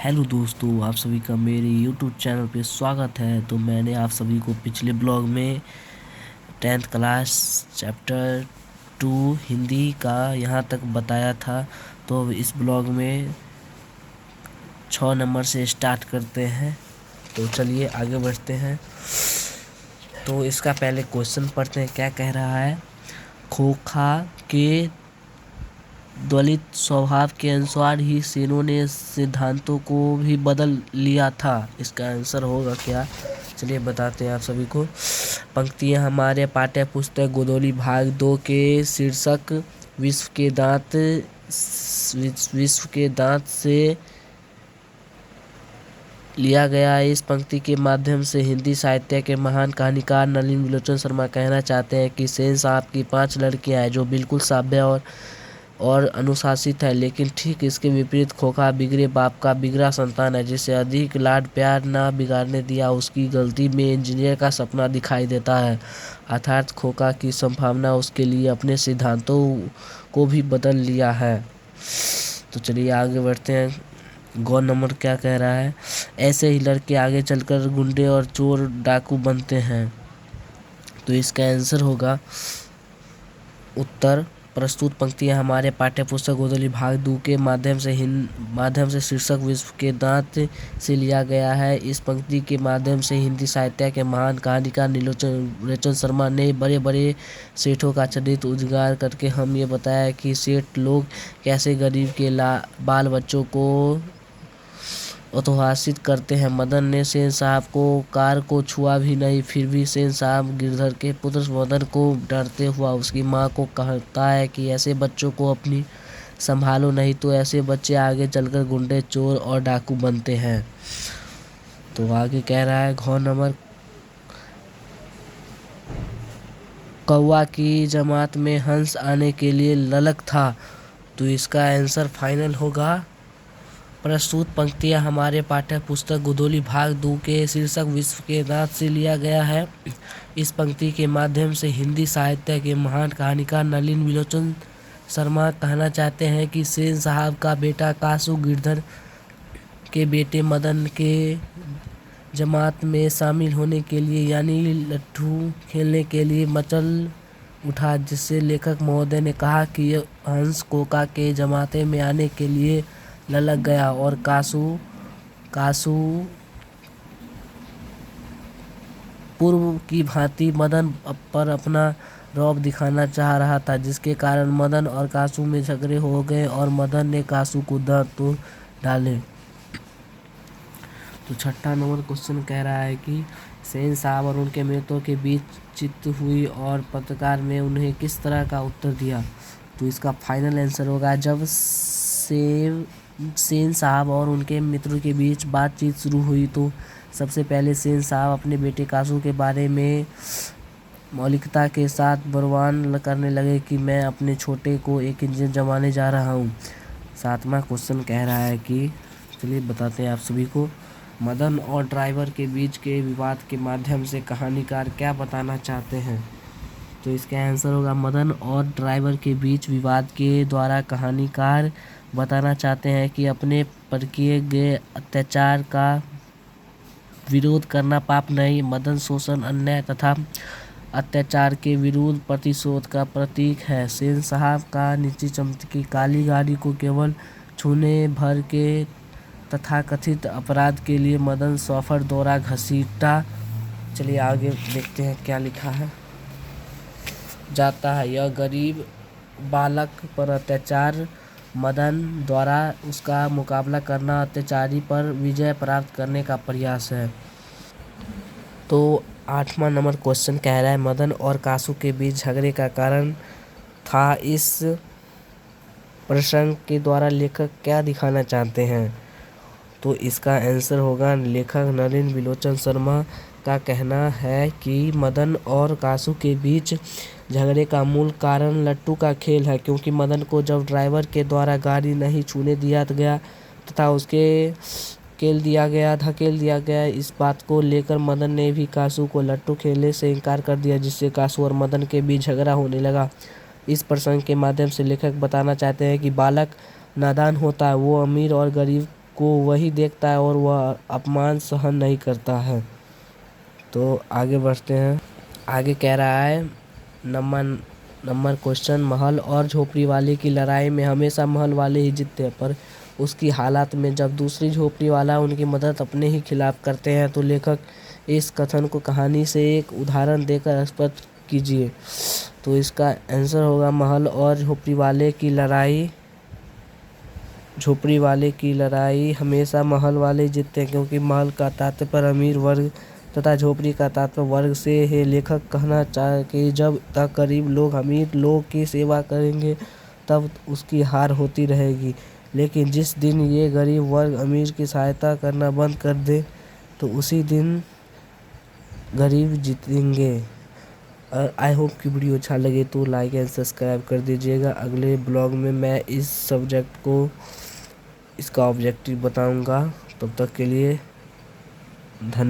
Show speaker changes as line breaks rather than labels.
Hello दोस्तों, आप सभी का मेरे यूट्यूब चैनल पे स्वागत है। तो मैंने आप सभी को पिछले ब्लॉग में 10th क्लास चैप्टर 2 हिंदी का यहाँ तक बताया था। तो अब इस ब्लॉग में 6 नंबर से स्टार्ट करते हैं। तो चलिए आगे बढ़ते हैं। तो इसका पहले क्वेश्चन पढ़ते हैं, क्या कह रहा है। खोखा के दलित स्वभाव के अनुसार ही सेनों ने सिद्धांतों को भी बदल लिया था। इसका आंसर होगा क्या, चलिए बताते हैं आप सभी को। पंक्तियां हमारे पाठ्य पुस्तक गोदोली भाग 2 के शीर्षक विश्व के दांत से लिया गया है। इस पंक्ति के माध्यम से हिंदी साहित्य के महान कहानीकार नलिन विलोचन शर्मा कहना चाहते हैं कि सेन साहब की 5 लड़कियां हैं जो बिल्कुल सभ्य और अनुशासित है, लेकिन ठीक इसके विपरीत खोखा बिगड़े बाप का बिगड़ा संतान है, जिसे अधिक लाड प्यार ना बिगाड़ने दिया उसकी गलती में इंजीनियर का सपना दिखाई देता है। अर्थात खोखा की संभावना उसके लिए अपने सिद्धांतों को भी बदल लिया है। तो चलिए आगे बढ़ते हैं। गौ नंबर क्या कह रहा है। ऐसे ही लड़के आगे चलकर गुंडे और चोर डाकू बनते हैं। तो इसका आंसर होगा उत्तर। प्रस्तुत पंक्तियां हमारे पाठ्य पुस्तक गोदोली भाग 2 के माध्यम से शीर्षक विश्व के दांत से लिया गया है। इस पंक्ति के माध्यम से हिंदी साहित्य के महान कहानीकार नीलोचन शर्मा ने बड़े बड़े सेठों का चरित्र उजागर करके हम ये बताया कि सेठ लोग कैसे गरीब के बाल बच्चों को उत्साहित करते हैं। मदन ने सेन साहब को कार को छुआ भी नहीं, फिर भी सेन साहब गिरधर के पुत्र मदन को डरते हुआ उसकी माँ को कहता है कि ऐसे बच्चों को अपनी संभालो, नहीं तो ऐसे बच्चे आगे चलकर गुंडे चोर और डाकू बनते हैं। तो आगे कह रहा है घ नंबर। कौवा की जमात में हंस आने के लिए ललक था। तो इसका आंसर फाइनल होगा। प्रस्तुत पंक्तियां हमारे पाठ्य पुस्तक गोदोली भाग 2 के शीर्षक विश्व के दांत से लिया गया है। इस पंक्ति के माध्यम से हिंदी साहित्य के महान कहानीकार नलिन विलोचन शर्मा कहना चाहते हैं कि सेन साहब का बेटा कासू गिरधर के बेटे मदन के जमात में शामिल होने के लिए यानी लट्ठू खेलने के लिए मचल उठा, जिससे लेखक महोदय ने कहा कि हंस कोका के जमाते में आने के लिए ललक गया और कासू पूर्व की भांति मदन पर अपना रौब दिखाना चाह रहा था, जिसके कारण मदन और कासू में झगड़े हो गए और मदन ने कासू को दांत तोड़ डाले। तो छठा नंबर क्वेश्चन कह रहा है कि सेन साहब और उनके मित्रों के बीच चित हुई और पत्रकार ने उन्हें किस तरह का उत्तर दिया। तो इसका फाइनल आंसर होगा जब सेन साहब और उनके मित्रों के बीच बातचीत शुरू हुई तो सबसे पहले सेन साहब अपने बेटे कासू के बारे में मौलिकता के साथ बरवान करने लगे कि मैं अपने छोटे को एक इंजन जमाने जा रहा हूँ। सातवां क्वेश्चन कह रहा है कि चलिए बताते हैं आप सभी को। मदन और ड्राइवर के बीच के विवाद के माध्यम से कहानीकार क्या बताना चाहते हैं। तो इसका आंसर होगा मदन और ड्राइवर के बीच विवाद के द्वारा कहानीकार बताना चाहते हैं कि अपने पर किए गए अत्याचार का विरोध करना पाप नहीं। मदन शोषण, अन्याय तथा अत्याचार के विरुद्ध प्रतिशोध का प्रतीक है। सेन साहब का नीची चमड़ी की काली गाड़ी को केवल छूने भर के तथाकथित अपराध के लिए मदन सौफर द्वारा घसीटा। चलिए आगे देखते हैं क्या लिखा है। जाता है यह गरीब बालक पर अत्याचार मदन द्वारा उसका मुकाबला करना, अत्याचारी पर विजय प्राप्त करने का प्रयास है। तो 8वां नंबर क्वेश्चन कह रहा है मदन और कासू के बीच झगड़े का कारण था। इस प्रसंग के द्वारा लेखक क्या दिखाना चाहते हैं। तो इसका आंसर होगा लेखक नलिन विलोचन शर्मा का कहना है कि मदन और कासू के बीच झगड़े का मूल कारण लट्टू का खेल है, क्योंकि मदन को जब ड्राइवर के द्वारा गाड़ी नहीं छूने दिया गया तथा उसके धकेल दिया गया, इस बात को लेकर मदन ने भी कासू को लट्टू खेलने से इनकार कर दिया, जिससे कासू और मदन के बीच झगड़ा होने लगा। इस प्रसंग के माध्यम से लेखक बताना चाहते हैं कि बालक नादान होता है, वो अमीर और गरीब को वही देखता है और वह अपमान सहन नहीं करता है। तो आगे बढ़ते हैं। आगे कह रहा है नंबर क्वेश्चन, महल और झोपड़ी वाले की लड़ाई में हमेशा महल वाले ही जीतते हैं, पर उसकी हालात में जब दूसरी झोपड़ी वाला उनकी मदद अपने ही खिलाफ करते हैं। तो लेखक इस कथन को कहानी से एक उदाहरण देकर स्पष्ट कीजिए। तो इसका आंसर होगा महल और झोपड़ी वाले की लड़ाई हमेशा महल वाले जीतते हैं, क्योंकि महल का तात्पर्य अमीर वर्ग तथा झोपड़ी का तात्पर्य वर्ग से है। लेखक कहना चाहे कि जब तक गरीब लोग अमीर लोग की सेवा करेंगे तब उसकी हार होती रहेगी, लेकिन जिस दिन ये गरीब वर्ग अमीर की सहायता करना बंद कर दे तो उसी दिन गरीब जीतेंगे। आई होप कि वीडियो अच्छा लगे तो लाइक एंड सब्सक्राइब कर दीजिएगा। अगले ब्लॉग में मैं इस सब्जेक्ट को इसका ऑब्जेक्टिव बताऊंगा। तब तक के लिए धन्यवाद।